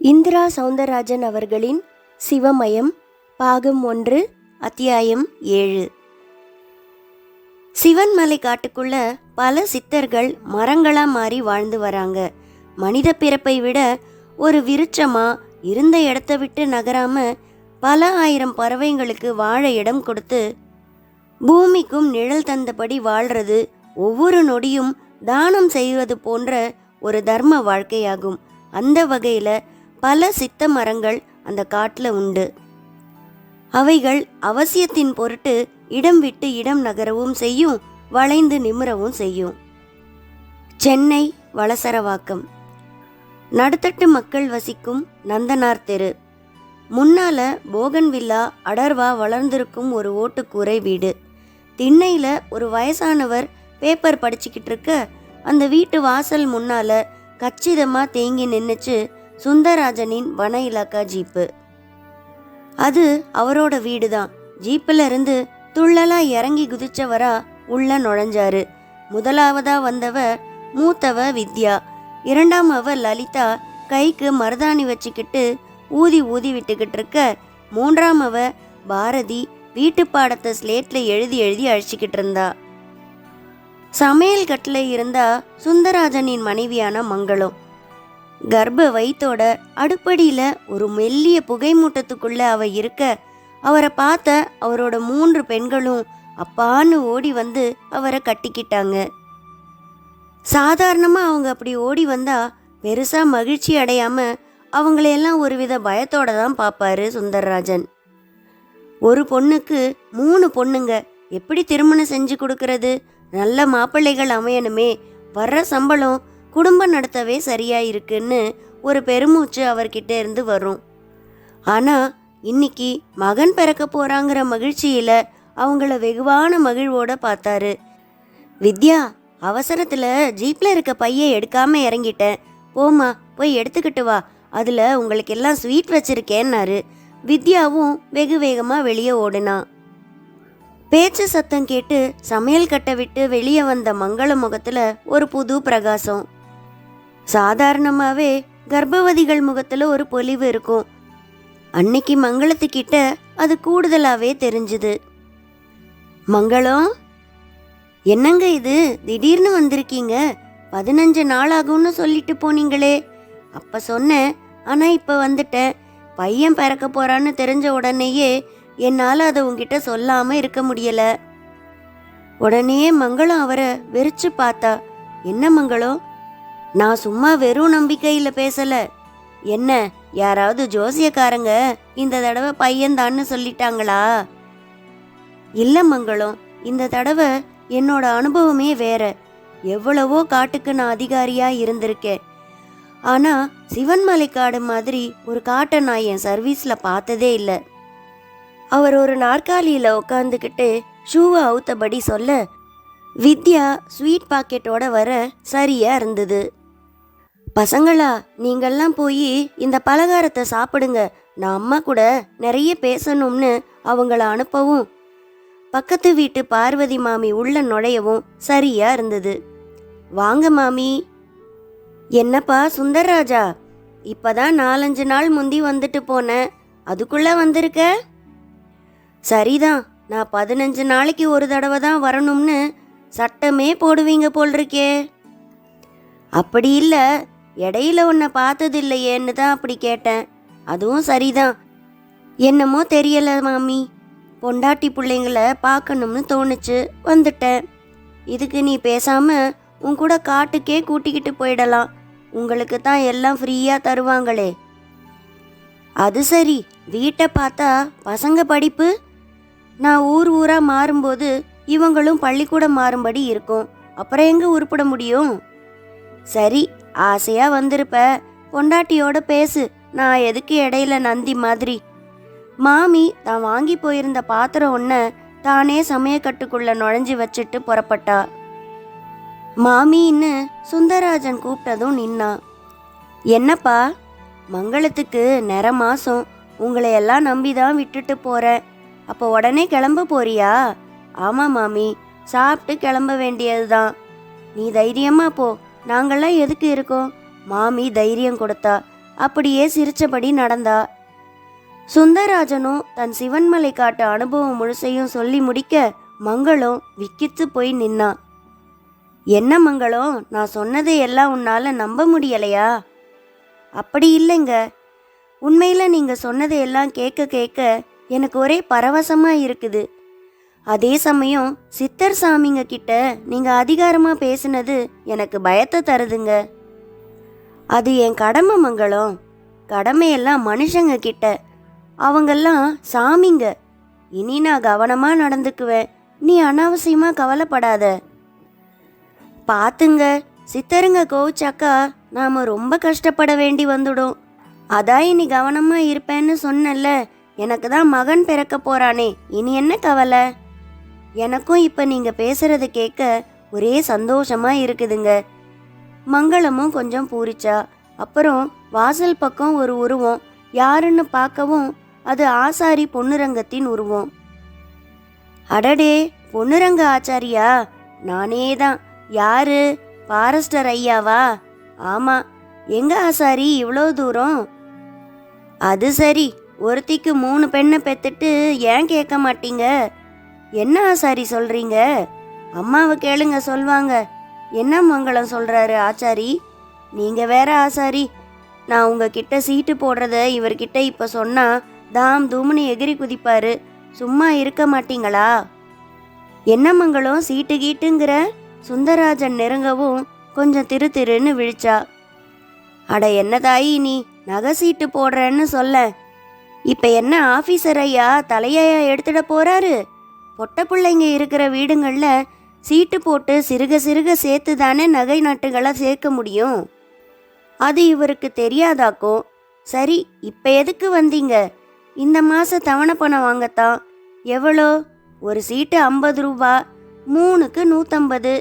இந்திரா சௌந்தரராஜன் அவர்களின் சிவமயம் பாகம் 1 அத்தியாயம் 7. சிவன்மலை காட்டுக்குள்ள பல சித்தர்கள் மரங்களா மாறி வாழ்ந்து வராங்க. மனித பிறப்பை விட ஒரு விருட்சமா இருந்த இடத்த விட்டு நகராம பல ஆயிரம் பறவைங்களுக்கு வாழ இடம் கொடுத்து பூமிக்கும் நிழல் தந்தபடி வாழ்றது ஒவ்வொரு நொடியும் தானம் செய்வது போன்ற ஒரு தர்ம வாழ்க்கையாகும். அந்த வகையில் பல சித்த மரங்கள் அந்த காட்டில் உண்டு. அவைகள் அவசியத்தின் பொருட்டு இடம் விட்டு இடம் நகரவும் செய்யும், வளைந்து நிமிரவும் செய்யும். சென்னை வளசரவாக்கம். நடுத்தட்டு மக்கள் வசிக்கும் நந்தனார் தெரு. முன்னால போகன்வில்லா அடர்வா வளர்ந்திருக்கும் ஒரு ஓட்டுக்கூரை வீடு. திண்ணையில் ஒரு வயசானவர் பேப்பர் படிச்சுக்கிட்டு இருக்க அந்த வீட்டு வாசல் முன்னால கச்சிதமாக தேங்கி நின்றுச்சு சுந்தரராஜனின் வன இலாக்கா ஜீப்பு. அது அவரோட வீடு தான். ஜீப்பில் இருந்து துள்ளலா இறங்கி குதிச்சவரா உள்ள நுழைஞ்சாரு. முதலாவதா வந்தவ மூத்தவ வித்யா, இரண்டாமவ லலிதா கைக்கு மருதாணி வச்சுக்கிட்டு ஊதி ஊதி விட்டுக்கிட்டு இருக்க, மூன்றாமவ பாரதி வீட்டு பாடத்தை ஸ்லேட்ல எழுதி எழுதி அழிச்சிக்கிட்டு இருந்தா. சமையல் கட்டில் இருந்தா சுந்தரராஜனின் மனைவியான மங்களம். கர்ப்ப வயித்தோட அடுப்படியில் ஒரு மெல்லிய புகை மூட்டத்துக்குள்ள அவ இருக்க, அவரை பார்த்த அவரோட 3 பெண்களும் அப்பான்னு ஓடி வந்து அவரை கட்டிக்கிட்டாங்க. சாதாரணமாக அவங்க அப்படி ஓடி வந்தா பெருசா மகிழ்ச்சி அடையாம அவங்களையெல்லாம் ஒருவித பயத்தோட தான் பார்ப்பாரு சுந்தரராஜன். ஒரு பொண்ணுக்கு 3 பொண்ணுங்க, எப்படி திருமணம் செஞ்சு கொடுக்கறது? நல்ல மாப்பிள்ளைகள் அமையணுமே, வர்ற சம்பளம் குடும்பம் நடத்தவே சரியா இருக்குன்னு ஒரு பெருமூச்சு அவர்கிட்ட இருந்து வரும். ஆனால் இன்னைக்கு மகன் பிறக்க போறாங்கிற மகிழ்ச்சியில் அவங்கள வெகுவான மகிழ்வோட பார்த்தாரு. வித்யா, அவசரத்தில் ஜீப்பில் இருக்க பையை எடுக்காம இறங்கிட்டேன், போமா போய் எடுத்துக்கிட்டு வா, அதில் உங்களுக்கு எல்லாம் ஸ்வீட் வச்சிருக்கேன்னாரு. வித்யாவும் வெகு வேகமாக வெளியே ஓடுனா. பேச்சு சத்தம் கேட்டு சமையல் கட்டை விட்டு வெளியே வந்த மங்கள முகத்தில் ஒரு புது பிரகாசம். சாதாரணமாகவே கர்ப்பவதிகள் முகத்தில் ஒரு பொலிவு இருக்கும். அன்னைக்கு மங்களத்துக்கிட்ட அது கூடுதலாகவே தெரிஞ்சுது. மங்களம், என்னங்க இது, திடீர்னு வந்திருக்கீங்க? 15 நாள் ஆகும்னு சொல்லிட்டு போனீங்களே. அப்போ சொன்னேன், ஆனால் இப்போ வந்துட்டேன். பையன் பிறக்க போறான்னு தெரிஞ்ச உடனேயே என்னால் அதை உங்ககிட்ட சொல்லாமல் இருக்க முடியலை. உடனே மங்களம் அவரை வெறிச்சு பார்த்தா. என்ன மங்களம், நான் சும்மா வெறும் நம்பிக்கையில் பேசலை. என்ன, யாராவது ஜோசியக்காரங்க இந்த தடவை பையன்தான்னு சொல்லிட்டாங்களா? இல்லை மங்களம், இந்த தடவை என்னோட அனுபவமே வேற. எவ்வளவோ காட்டுக்கு நான் அதிகாரியாக இருந்திருக்கேன். ஆனால் சிவன்மலை காடு மாதிரி ஒரு காட்டை நான் என் சர்வீஸில் பார்த்ததே இல்லை. அவர் ஒரு நாற்காலியில் உட்காந்துக்கிட்டு ஷூவை அவுத்தபடி சொல்ல, வித்யா ஸ்வீட் பாக்கெட்டோட வர சரியா இருந்தது. பசங்களா, நீங்கள்லாம் போய் இந்த பலகாரத்தை சாப்பிடுங்க, நான் அம்மா கூட நிறைய பேசணும்னு அவங்கள அனுப்பவும் பக்கத்து வீட்டு பார்வதி மாமி உள்ள நுழையவும் சரியா இருந்தது. வாங்க மாமி. என்னப்பா சுந்தரராஜா, இப்பதான் 4-5 நாள் முந்தி வந்துட்டு போனேன், அதுக்குள்ள வந்திருக்க? சரிதான், நான் 15 நாளைக்கு ஒரு தடவை தான் வரணும்னு சட்டமே போடுவீங்க போல் இருக்கே. அப்படி இல்லை, இடையில உன்னை பார்த்தது இல்லையேன்னு தான் அப்படி கேட்டேன். அதுவும் சரிதான். என்னமோ தெரியல மாமி, பொண்டாட்டி பிள்ளைங்களை பார்க்கணும்னு தோணுச்சு, வந்துட்டேன். இதுக்கு நீ பேசாம உன் கூட காட்டுக்கே கூட்டிக்கிட்டு போயிடலாம், உங்களுக்கு தான் எல்லாம் ஃப்ரீயாக தருவாங்களே. அது சரி, வீட்டை பார்த்தா பசங்க படிப்பு, நான் ஊராக மாறும்போது இவங்களும் பள்ளிக்கூடம் மாறும்படி இருக்கும், அப்புறம் எங்கே உருப்பிட முடியும்? சரி, ஆசையாக வந்திருப்ப, பொண்டாட்டியோட பேசு, நான் எதுக்கு இடையில நந்தி மாதிரி. மாமி தான் வாங்கி போயிருந்த பாத்திரம் ஒன்று தானே சமயக்கட்டுக்குள்ள நுழைஞ்சி வச்சுட்டு புறப்பட்டா. மாமின்னு சுந்தரராஜன் கூப்பிட்டதும் நின்னா. என்னப்பா, மங்களத்துக்கு நிற மாதம், உங்களை எல்லாம் நம்பி தான் விட்டுட்டு போகிறேன். அப்போ உடனே கிளம்ப போறியா? ஆமாம் மாமி, சாப்பிட்டு கிளம்ப வேண்டியது தான். நீ தைரியமா போ, நாங்கள்லாம் எதுக்கு இருக்கோம்? மாமி தைரியம் கொடுத்தா. அப்படியே சிரிச்சபடி நடந்தா. சுந்தரராஜனும் தன் சிவன்மலை காட்டு அனுபவம் முழுசையும் சொல்லி முடிக்க மங்களம் விக்கித்து போய் நின்னா. என்ன மங்களம், நான் சொன்னதை எல்லாம் உன்னால நம்ப முடியலையா? அப்படி இல்லைங்க, உண்மையில நீங்க சொன்னதை எல்லாம் கேட்க கேட்க எனக்கு ஒரே பரவசமா இருக்குது. அதே சமயம் சித்தர் சாமிங்க கிட்ட நீங்க அதிகாரமா பேசுனது எனக்கு பயத்தை தருதுங்க. அது என் கடமை மங்களம். கடமையெல்லாம் மனுஷங்க கிட்ட, அவங்கெல்லாம் சாமிங்க. இனி நான் கவனமா நடந்துக்குவேன். நீ அனாவசியமா கவலைப்படாத. பாத்துங்க, சித்தருங்க கோவிச்சாக்கா நாம ரொம்ப கஷ்டப்பட வேண்டி வந்துடும். அதான் இனி கவனமா இருப்பேன்னு சொன்னல. எனக்கு தான் மகன் பிறக்க போறானே, இனி என்ன கவலை? எனக்கும் இப்ப நீங்க பேசுறது கேட்க ஒரே சந்தோஷமா இருக்குதுங்க. மங்களமும் கொஞ்சம் பூரிச்சா. அப்புறம் வாசல் பக்கம் ஒரு உருவம், யாருன்னு பார்க்கவும் அது ஆசாரி பொன்னுரங்கத்தின் உருவம். அடடே, பொன்னுரங்க ஆச்சாரியா? நானே தான். யாரு, பாரஸ்டர் ஐயாவா? ஆமா. எங்க ஆசாரி இவ்வளோ தூரம்? அது சரி, ஒருத்திக்கு 3 பெண்ணை பெத்துட்டு ஏன் கேட்க மாட்டீங்க? என்ன ஆசாரி சொல்றீங்க? அம்மாவை கேளுங்க, சொல்வாங்க. என்ன மங்களம் சொல்றாரு ஆச்சாரி? நீங்க வேற ஆசாரி. நான் உங்ககிட்ட சீட்டு போடுறத இவர்கிட்ட இப்ப சொன்னா தாம் தூம்னு எகிரி குதிப்பாரு. சும்மா இருக்க மாட்டீங்களா? என்ன மங்களம் சீட்டு கீட்டுங்கிற? சுந்தரராஜன் நெருங்கவும் கொஞ்சம் திரு திருன்னு விழிச்சா. அட என்ன தாயி, நீ நகை சீட்டு போடுறேன்னு சொல்ல. இப்ப என்ன ஆபீசர் ஐயா தலையா எடுத்துட போறாரு? பொட்ட பிள்ளைங்க இருக்கிற வீடுங்கள்ல சீட்டு போட்டு சிறுக சிறுக சேர்த்து தானே நகை நட்டுகளை சேர்க்க முடியும். அது இவருக்கு தெரியாதாக்கும். சரி, இப்ப எதுக்கு வந்தீங்க? இந்த மாச தவணை பணம் வாங்கத்தான். எவ்வளோ? ஒரு சீட்டு 50 ரூபா, 3க்கு 150.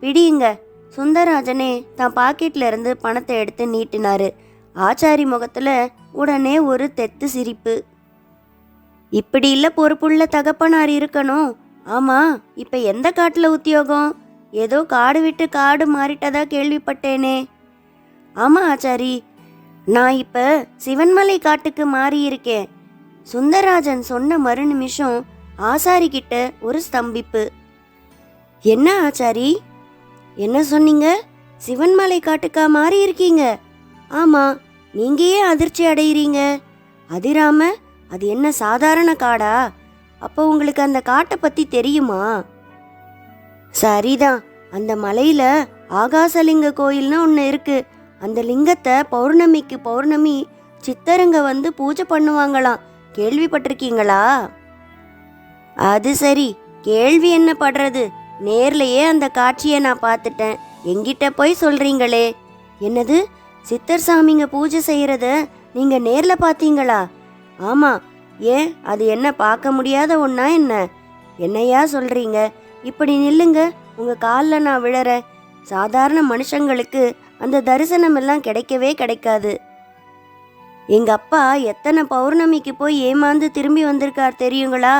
பிடியுங்க. சுந்தரராஜனே தான் பாக்கெட்ல இருந்து பணத்தை எடுத்து நீட்டினாரு. ஆச்சாரி முகத்துல உடனே ஒரு தெத்து சிரிப்பு. இப்படி இல்ல பொறுப்புள்ள தகப்பனார் இருக்கணும். ஆமா, இப்ப எந்த காட்டுல உத்தியோகம்? ஏதோ காடு விட்டு காடு மாறிட்டதா கேள்விப்பட்டேனே. ஆமா ஆச்சாரி, நான் இப்ப சிவன்மலை காட்டுக்கு மாறி இருக்கேன். சுந்தரராஜன் சொன்ன மறு நிமிஷம் ஆசாரி கிட்ட ஒரு ஸ்தம்பிப்பு. என்ன ஆச்சாரி, என்ன சொன்னீங்க? சிவன்மலை காட்டுக்கா மாறி இருக்கீங்க? ஆமா. நீங்க ஏன் அதிர்ச்சி அடைகிறீங்க? அதிராம, அது என்ன சாதாரண காடா? அப்போ உங்களுக்கு அந்த காட்டை பத்தி தெரியுமா? சரிதான், அந்த மலையில ஆகாசலிங்க கோயில்னு ஒன்று இருக்கு. அந்த லிங்கத்தை பௌர்ணமிக்கு பௌர்ணமி சித்தருங்க வந்து பூஜை பண்ணுவாங்களாம். கேள்விப்பட்டிருக்கீங்களா? அது சரி, கேள்வி என்ன படுறது? நேர்லயே அந்த காட்சியை நான் பார்த்துட்டேன். எங்கிட்ட போய் சொல்றீங்களே. என்னது, சித்தர் சாமிங்க பூஜை செய்யறத நீங்க நேர்ல பார்த்தீங்களா? ஆமா. ஏன், அது என்ன பார்க்க முடியாத ஒண்ணா என்ன? என்னையா சொல்றீங்க? இப்படி நில்லுங்க, உங்க காலில் நான் விழறேன். சாதாரண மனுஷங்களுக்கு அந்த தரிசனம் எல்லாம் கிடைக்கவே கிடைக்காது. எங்க அப்பா எத்தனை பௌர்ணமிக்கு போய் ஏமாந்து திரும்பி வந்திருக்கார் தெரியுங்களா?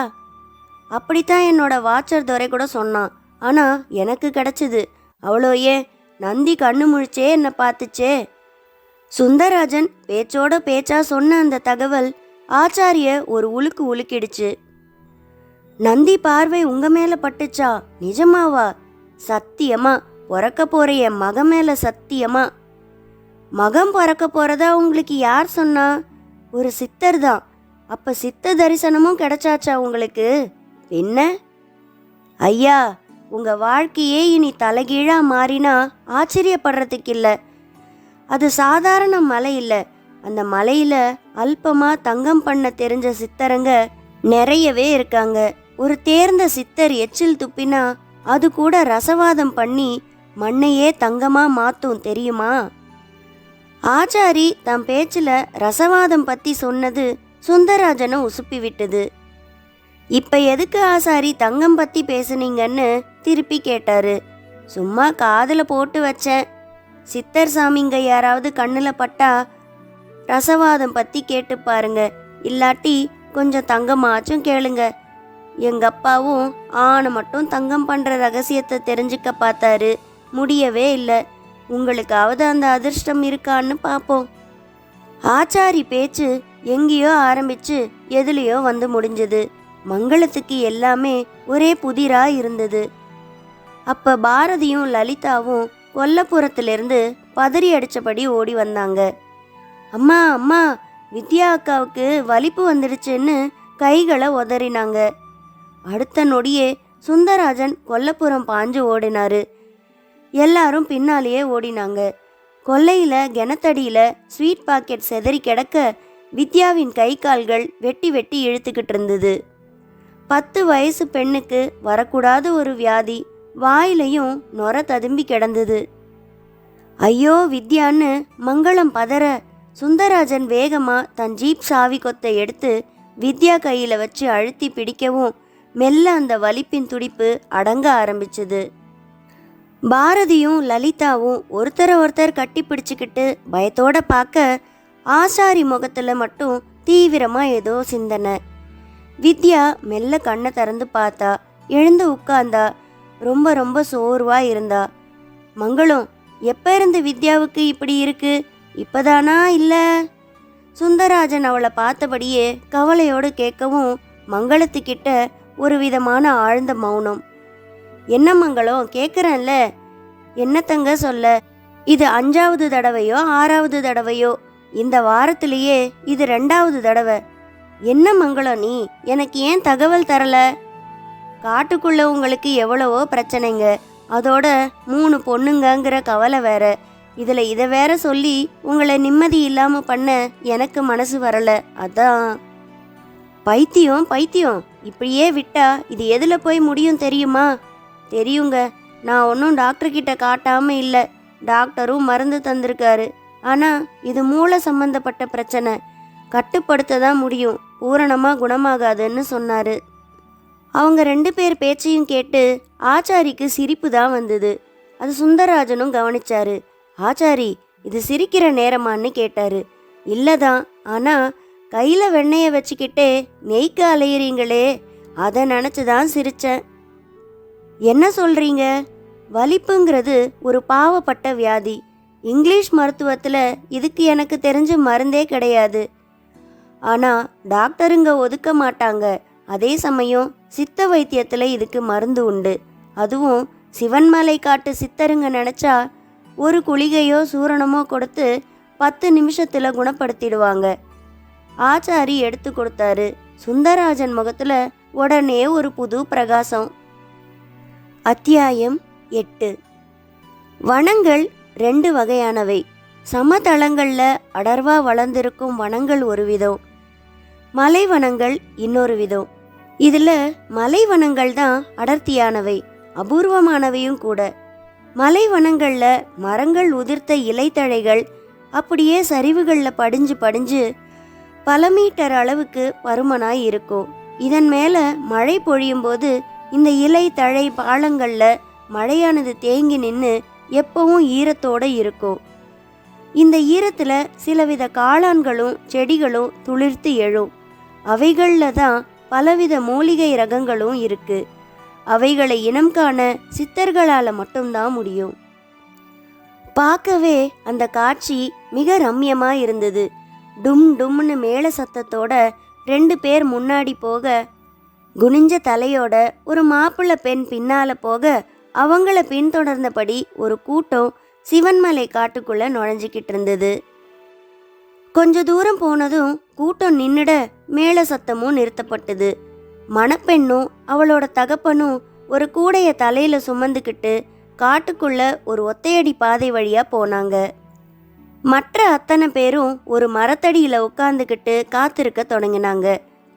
அப்படித்தான் என்னோட வாச்சர் துரை கூட சொன்னான். ஆனா எனக்கு கிடைச்சது. அவ்வளோ ஏன், நந்தி கண்ணு முழிச்சே என்னை பார்த்துச்சே. சுந்தரராஜன் பேச்சோட பேச்சா சொன்ன அந்த தகவல் ஆச்சாரிய ஒரு உலுக்கு உலுக்கிடுச்சு. நந்தி பார்வை உங்க மேல பட்டுச்சா? நிஜமாவா? சத்தியமா, பிறக்க போற என் மகன் மேல சத்தியமா. மகன் பிறக்க போறதா உங்களுக்கு யார் சொன்னா? ஒரு சித்தர் தான். அப்ப சித்த தரிசனமும் கிடைச்சாச்சா உங்களுக்கு? என்ன ஐயா, உங்க வாழ்க்கையே இனி தலைகீழா மாறினா ஆச்சரியப்படுறதுக்கு இல்லை. அது சாதாரண மலை இல்லை. அந்த மலையில அல்பமா தங்கம் பண்ண தெரிஞ்ச சித்தரங்க நிறையவே இருக்காங்க. ஒரு தேர்ந்த சித்தர் எச்சில் துப்பினா அது கூட ரசவாதம் பண்ணி மண்ணையே தங்கமா மாத்தும் தெரியுமா? ஆச்சாரி தம் பேச்சுல ரசவாதம் பத்தி சொன்னது சுந்தரராஜனை உசுப்பி விட்டது. இப்ப எதுக்கு ஆசாரி தங்கம் பத்தி பேசுனீங்கன்னு திருப்பி கேட்டாரு. சும்மா காதுல போட்டு வச்சேன். சித்தர் சாமிங்க யாராவது கண்ணுல பட்டா ரசவாதம் பத்தி கேட்டு பாருங்க. இல்லாட்டி கொஞ்சம் தங்கமாச்சும் கேளுங்க. எங்க அப்பாவும் ஆணை மட்டும் தங்கம் பண்ற ரகசியத்தை தெரிஞ்சுக்க பார்த்தாரு. முடியவே இல்லை. உங்களுக்காவது அந்த அதிர்ஷ்டம் இருக்கான்னு பார்ப்போம். ஆச்சாரி பேச்சு எங்கேயோ ஆரம்பிச்சு எதுலேயோ வந்து முடிஞ்சது. மங்களத்துக்கு எல்லாமே ஒரே புதிரா இருந்தது. அப்ப பாரதியும் லலிதாவும் கொல்லப்புறத்திலிருந்து பதறி அடிச்சபடி ஓடி வந்தாங்க. அம்மா அம்மா, வித்யா அக்காவுக்கு வலிப்பு வந்துடுச்சுன்னு கைகளை உதறினாங்க. அடுத்த நொடியே சுந்தராஜன் கொல்லப்புறம் பாஞ்சு ஓடினாரு. எல்லாரும் பின்னாலேயே ஓடினாங்க. கொல்லையில கிணத்தடியில ஸ்வீட் பாக்கெட் செதறி கிடக்க வித்யாவின் கை கால்கள் வெட்டி வெட்டி இழுத்துக்கிட்டு இருந்தது. 10 வயசு பெண்ணுக்கு வரக்கூடாத ஒரு வியாதி வாயிலையும் நொர ததும்பி கிடந்தது. ஐயோ வித்யான்னு மங்களம் பதற சுந்தராஜன் வேகமா தன் ஜீப் சாவி கொத்தை எடுத்து வித்யா கையில வச்சு அழுத்தி பிடிக்கவும் மெல்ல அந்த வலிப்பின் துடிப்பு அடங்க ஆரம்பிச்சது. பாரதியும் லலிதாவும் ஒருத்தர் கட்டி பிடிச்சுக்கிட்டு பயத்தோட பார்க்க ஆசாரி முகத்துல மட்டும் தீவிரமா ஏதோ சிந்தனை. வித்யா மெல்ல கண்ணை திறந்து பார்த்தா, எழுந்து உட்கார்ந்தா. ரொம்ப ரொம்ப சோர்வா இருந்தா. மங்களம், எப்ப இருந்து வித்யாவுக்கு இப்படி இருக்கு? இப்பதானா இல்ல? சுந்தராஜன் அவளை பார்த்தபடியே கவலையோடு கேட்கவும் மங்களத்துக்கிட்ட ஒரு விதமான ஆழ்ந்த மௌனம். என்ன மங்களம், கேட்குறேன்ல, என்னத்தங்க சொல்ல? இது 5வது தடவையோ 6வது தடவையோ? இந்த வாரத்திலேயே இது 2வது தடவை. என்ன மங்களம் நீ எனக்கு ஏன் தகவல் தரல? காட்டுக்குள்ள உங்களுக்கு எவ்வளவோ பிரச்சனைங்க, அதோட 3 பொண்ணுங்கங்கிற கவலை வேற. இதில் இதை வேற சொல்லி உங்களை நிம்மதி இல்லாமல் பண்ண எனக்கு மனசு வரல. அதான். பைத்தியம் பைத்தியம், இப்படியே விட்டா இது எதில் போய் முடியும் தெரியுமா? தெரியுங்க, நான் ஒன்றும் டாக்டர்கிட்ட காட்டாமல் இல்லை. டாக்டரும் மருந்து தந்திருக்காரு. ஆனால் இது மூளை சம்பந்தப்பட்ட பிரச்சனை, கட்டுப்படுத்த தான் முடியும், பூரணமாக குணமாகாதுன்னு சொன்னார். அவங்க 2 பேர் பேச்சையும் கேட்டு ஆச்சாரிக்கு சிரிப்பு தான் வந்தது. அது சுந்தராஜனும் கவனிச்சாரு. ஆச்சாரி, இது சிரிக்கிற நேரமான்னு கேட்டாரு. இல்லைதான், ஆனால் கையில் வெண்ணெயை வச்சுக்கிட்டே நெய்க்கு அலையிறீங்களே, அதை நினச்சி தான் சிரித்தேன். என்ன சொல்கிறீங்க? வலிப்புங்கிறது ஒரு பாவப்பட்ட வியாதி. இங்கிலீஷ் மருத்துவத்தில் இதுக்கு எனக்கு தெரிஞ்ச மருந்தே கிடையாது. ஆனால் டாக்டருங்க ஒதுக்க மாட்டாங்க. அதே சமயம் சித்த வைத்தியத்தில் இதுக்கு மருந்து உண்டு. அதுவும் சிவன்மலை காட்டு சித்தருங்க நினச்சா ஒரு குளிகையோ சூரணமோ கொடுத்து 10 நிமிஷத்தில் குணப்படுத்திடுவாங்க. ஆச்சாரி எடுத்து கொடுத்தாரு. சுந்தராஜன் முகத்தில் உடனே ஒரு புது பிரகாசம். அத்தியாயம் 8. வனங்கள் 2 வகையானவை. சமதளங்களில் அடர்வா வளர்ந்திருக்கும் வனங்கள் ஒரு விதம், மலைவனங்கள் இன்னொரு விதம். இதில் மலைவனங்கள் தான் அடர்த்தியானவை, அபூர்வமானவையும் கூட. மலைவனங்களில் மரங்கள் உதிர்த்த இலைத்தழைகள் அப்படியே சரிவுகளில் படிஞ்சு படிஞ்சு பல மீட்டர் அளவுக்கு பருமனாய் இருக்கும். இதன் மேலே மழை பொழியும் போது இந்த இலை தழை பாலங்களில் மழையானது தேங்கி நின்று எப்பவும் ஈரத்தோடு இருக்கும். இந்த ஈரத்தில் சிலவித காளான்களும் செடிகளும் துளிர்த்து எழும். அவைகளில் தான் பலவித மூலிகை ரகங்களும் இருக்கு. அவைகளை இனம் காண சித்தர்களால் மட்டும்தான் முடியும். பார்க்கவே அந்த காட்சி மிக ரம்யமாக இருந்தது. டும் டும்னு மேள சத்தத்தோட 2 பேர் முன்னாடி போக, குனிஞ்ச தலையோட ஒரு மாப்பிள்ளை பெண் பின்னால போக, அவங்கள பின்தொடர்ந்தபடி ஒரு கூட்டம் சிவன்மலை காட்டுக்குள்ள நுழைஞ்சிக்கிட்டு இருந்தது. கொஞ்ச தூரம் போனதும் கூட்டம் நின்னுட மேள சத்தமும் நிறுத்தப்பட்டது. மணப்பெண்ணும் அவளோட தகப்பனும் ஒரு கூடைய தலையில சுமந்துக்கிட்டு காட்டுக்குள்ள ஒரு ஒத்தையடி பாதை வழியா போனாங்க. மற்ற அத்தனை பேரும் ஒரு மரத்தடியில உட்காந்துக்கிட்டு காத்திருக்க தொடங்கினாங்க.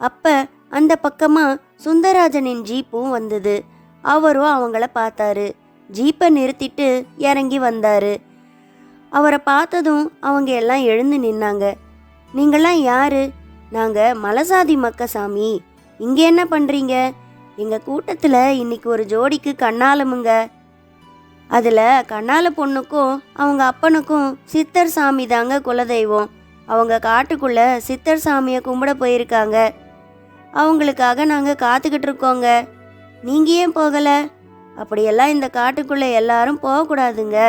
அப்ப அந்த பக்கமா சுந்தராஜனின் ஜீப்பும் வந்தது. அவரும் அவங்கள பார்த்தாரு. ஜீப்பை நிறுத்திட்டு இறங்கி வந்தாரு. அவரை பார்த்ததும் அவங்க எல்லாம் எழுந்து நின்னாங்க. நீங்களாம் யாரு? நாங்க மலசாதி மக்க சாமி. இங்கே என்ன பண்றீங்க? எங்க கூட்டத்துல இன்னைக்கு ஒரு ஜோடிக்கு கண்ணாலமுங்க. அதுல கண்ணால பொண்ணுக்கும் அவங்க அப்பனுக்கும் சித்தர் சாமி தாங்க குலதெய்வம். அவங்க காட்டுக்குள்ள சித்தர் சாமியை கும்பிட போயிருக்காங்க. அவங்களுக்காக நாங்க காத்துக்கிட்டு இருக்கோங்க. நீங்க ஏன் போகல? அப்படியெல்லாம் இந்த காட்டுக்குள்ள எல்லாரும் போகக்கூடாதுங்க.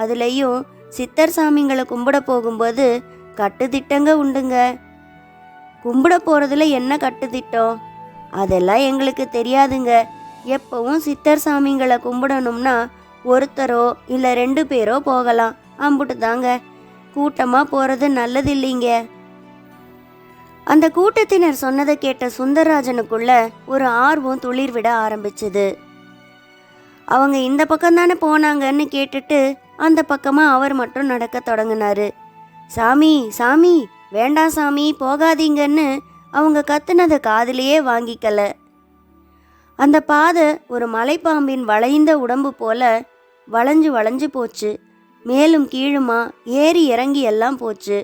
அதுலேயும் சித்தர் சாமிங்களை கும்பிட போகும்போது கட்டுத்திட்டங்க உண்டுங்க. கும்பிட போறதுல என்ன கட்டுத்திட்டம்? அதெல்லாம் எங்களுக்கு தெரியாதுங்க. எப்பவும் சித்தர் சாமிங்களை கும்பிடணும்னா ஒருத்தரோ இல்ல 2 பேரோ போகலாம், அம்புட்டு தாங்க. கூட்டமா போறது நல்லது இல்லைங்க. அந்த கூட்டத்தினர் சொன்னதை கேட்ட சுந்தரராஜனுக்குள்ள ஒரு ஆர்வம் துளிர் விட ஆரம்பிச்சது. அவங்க இந்த பக்கம் தானே போனாங்கன்னு கேட்டுட்டு அந்த பக்கமா அவர் மட்டும் நடக்க தொடங்கினாரு. சாமி சாமி, வேண்டாம் சாமி, போகாதீங்கன்னு அவங்க கத்துனதை காதிலேயே வாங்கிக்கல. அந்த பாதை ஒரு மலைப்பாம்பின் வளைந்த உடம்பு போல வளைஞ்சு வளைஞ்சு போச்சு. மேலும் கீழுமா ஏறி இறங்கி எல்லாம் போச்சு.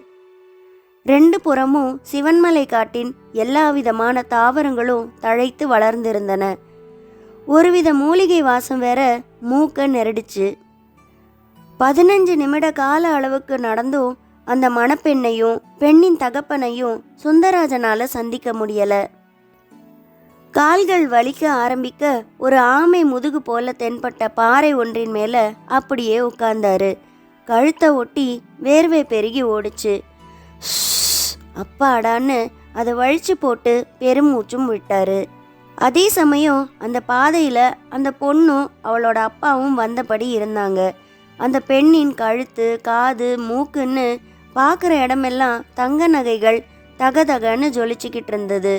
2 புறமும் சிவன்மலை காட்டின் எல்லா விதமான தாவரங்களும் தழைத்து வளர்ந்திருந்தன. ஒருவித மூலிகை வாசம் வேற மூக்க நெருடிச்சு. 15 நிமிட கால அளவுக்கு நடந்தும் அந்த மணப்பெண்ணையும் பெண்ணின் தகப்பனையும் சுந்தரராஜனால சந்திக்க முடியல. கால்கள் வலிக்க ஆரம்பிக்க ஒரு ஆமை முதுகு போல தென்பட்ட பாறை ஒன்றின் மேல அப்படியே உட்கார்ந்தாரு. கழுத்தை ஒட்டி வேர்வை பெருகி ஓடுச்சு. அப்பாடான்னு அதை வழிச்சு போட்டு பெருமூச்சும் விட்டாரு. அதே சமயம் அந்த பாதையில அந்த பொண்ணும் அவளோட அப்பாவும் வந்தபடி இருந்தாங்க. அந்த பெண்ணின் கழுத்து, காது, மூக்குன்னு பார்க்குற இடமெல்லாம் தங்க நகைகள் தகதகன்னு ஜொலிச்சுக்கிட்டு இருந்தது.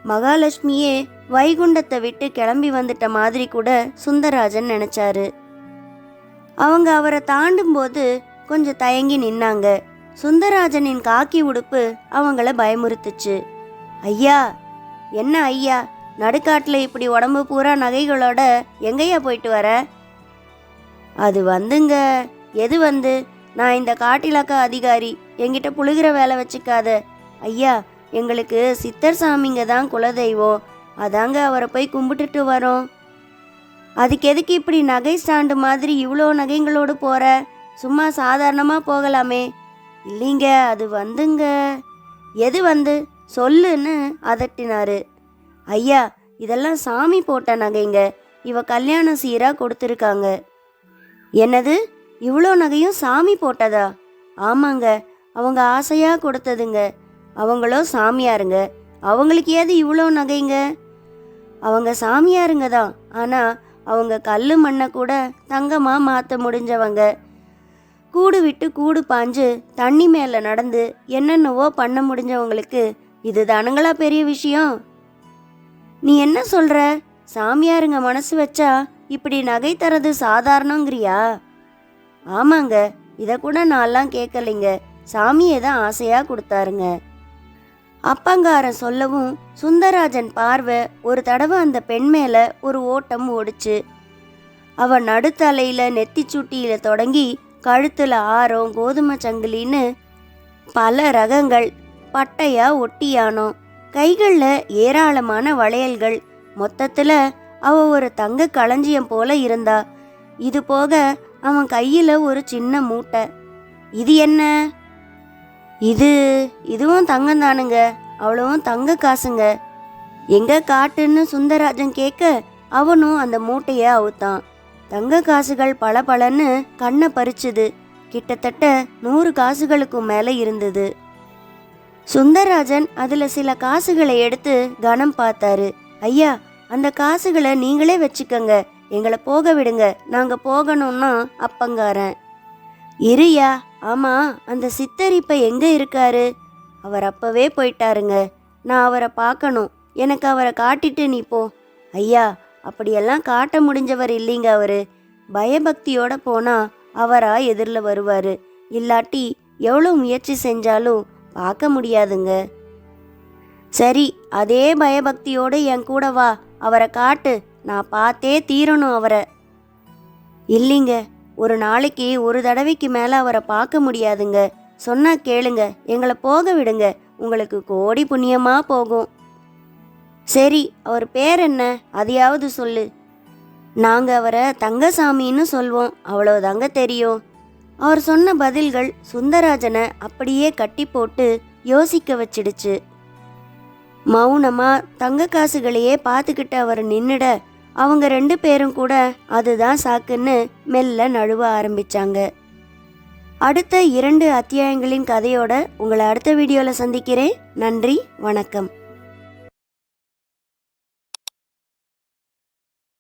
மகாலட்சுமியே வைகுண்டத்தை விட்டு கிளம்பி வந்துட்ட மாதிரி கூட சுந்தரராஜன் நினைச்சாரு. அவங்க அவரை தாண்டும் போது கொஞ்சம் தயங்கி நின்னாங்க. சுந்தரராஜனின் காக்கி உடுப்பு அவங்கள பயமுறுத்துச்சு. ஐயா, என்ன ஐயா, நடுக்காட்டுல இப்படி உடம்பு பூரா நகைகளோட எங்கய்யா போயிட்டு வர? அது வந்துங்க. எது வந்து? நான் இந்த காட்டிலாக்கா அதிகாரி, என்கிட்ட புழுகிற வேலை வச்சுக்காத. ஐயா, எங்களுக்கு சித்தர் சாமிங்க தான் குலதெய்வம், அதாங்க அவரை போய் கும்பிட்டுட்டு வரோம். அதுக்கு எதுக்கு இப்படி நகை ஸ்டாண்டு மாதிரி இவ்வளோ நகைங்களோடு போற? சும்மா சாதாரணமாக போகலாமே. இல்லைங்க, அது வந்துங்க. எது வந்து? சொல்லுன்னு அதட்டினாரு. ஐயா, இதெல்லாம் சாமி போட்ட நகைங்க, இவ கல்யாணம் சீராக கொடுத்துருக்காங்க. என்னது, இவ்வளோ நகையும் சாமி போட்டதா? ஆமாங்க, அவங்க ஆசையாக கொடுத்ததுங்க. அவங்களோ சாமியாருங்க, அவங்களுக்கு ஏது இவ்வளோ நகைங்க? அவங்க சாமியாருங்க தான், ஆனால் அவங்க கல் மண்ணை கூட தங்கமாக மாற்ற முடிஞ்சவங்க. கூடு விட்டு கூடு பாஞ்சு தண்ணி மேலே நடந்து என்னென்னவோ பண்ண முடிஞ்சவங்களுக்கு இது தானுங்களா பெரிய விஷயம்? நீ என்ன சொல்கிற? சாமியாருங்க மனசு வச்சா இப்படி நகை தரது சாதாரணங்கிறியா? ஆமாங்க, இதை கூட நான்லாம் கேட்கலைங்க, சாமியே தான் ஆசையாக கொடுத்தாருங்க. அப்பங்காரன் சொல்லவும் சுந்தரராஜன் பார்வை ஒரு தடவை அந்த பெண் மேல ஒரு ஓட்டம் ஓடிச்சு. அவ நடுத்தலையில நெத்திச்சுட்டியில தொடங்கி கழுத்துல ஆரம், கோதுமை சங்கிலின்னு பல ரகங்கள், பட்டையா ஒட்டியானோம், கைகள்ல ஏராளமான வளையல்கள். மொத்தத்துல அவ ஒரு தங்க களஞ்சியம் போல இருந்தா. இது போக அவன் கையில ஒரு சின்ன மூட்டை. இது என்ன? இதுவும் தங்கம் தானுங்க, அவ்வளவும் தங்க காசுங்க. எங்க காட்டுன்னு சுந்தரராஜன் கேட்க அவனும் அந்த மூட்டையை அவுத்தான். தங்க காசுகள் பல பலன்னு கண்ணை பறிச்சுது. கிட்டத்தட்ட 100 காசுகளுக்கும் மேல இருந்தது. சுந்தரராஜன் அதுல சில காசுகளை எடுத்து கணம் பார்த்தாரு. ஐயா, அந்த காசுகளை நீங்களே வச்சுக்கங்க, எங்களை போக விடுங்க, நாங்க போகணும்னா அப்பங்காரன். இருயா, ஆமா, அந்த சித்தர் இப்ப எங்க இருக்காரு? அவர் அப்பவே போயிட்டாருங்க, நான் அவரை பார்க்கணும், எனக்கு அவரை காட்டிட்டு நீ போ. ஐயா, அப்படியெல்லாம் காட்ட முடிஞ்சவர் இல்லைங்க அவரு. பயபக்தியோட போனா அவரா எதிரில் வருவாரு, இல்லாட்டி எவ்வளோ முயற்சி செஞ்சாலும் பார்க்க முடியாதுங்க. சரி, அதே பயபக்தியோடு என் கூட வா, அவரை காட்டு, நான் பார்த்தே தீரணும் அவரை. இல்லைங்க, ஒரு நாளைக்கு ஒரு தடவைக்கு மேலே அவரை பார்க்க முடியாதுங்க. சொன்னா கேளுங்க, எங்களை போக விடுங்க, உங்களுக்கு கோடி புண்ணியமா போகும். சரி, அவர் பேர் என்ன, அதையாவது சொல்லு. நாங்கள் அவரை தங்கசாமின்னு சொல்வோம், அவ்வளோதாங்க தெரியும். அவர் சொன்ன பதில்கள் சுந்தரராஜனை அப்படியே கட்டி போட்டு யோசிக்க வச்சிடுச்சு. மௌனமா தங்க காசுகளையே பார்த்துக்கிட்டு அவர் நின்னுட அவங்க 2 பேரும் கூட அதுதான் சாக்குன்னு மெல்ல நழுவ ஆரம்பிச்சாங்க. அடுத்த 2 அத்தியாயங்களின் கதையோட உங்களை அடுத்த வீடியோவில் சந்திக்கிறேன். நன்றி, வணக்கம்.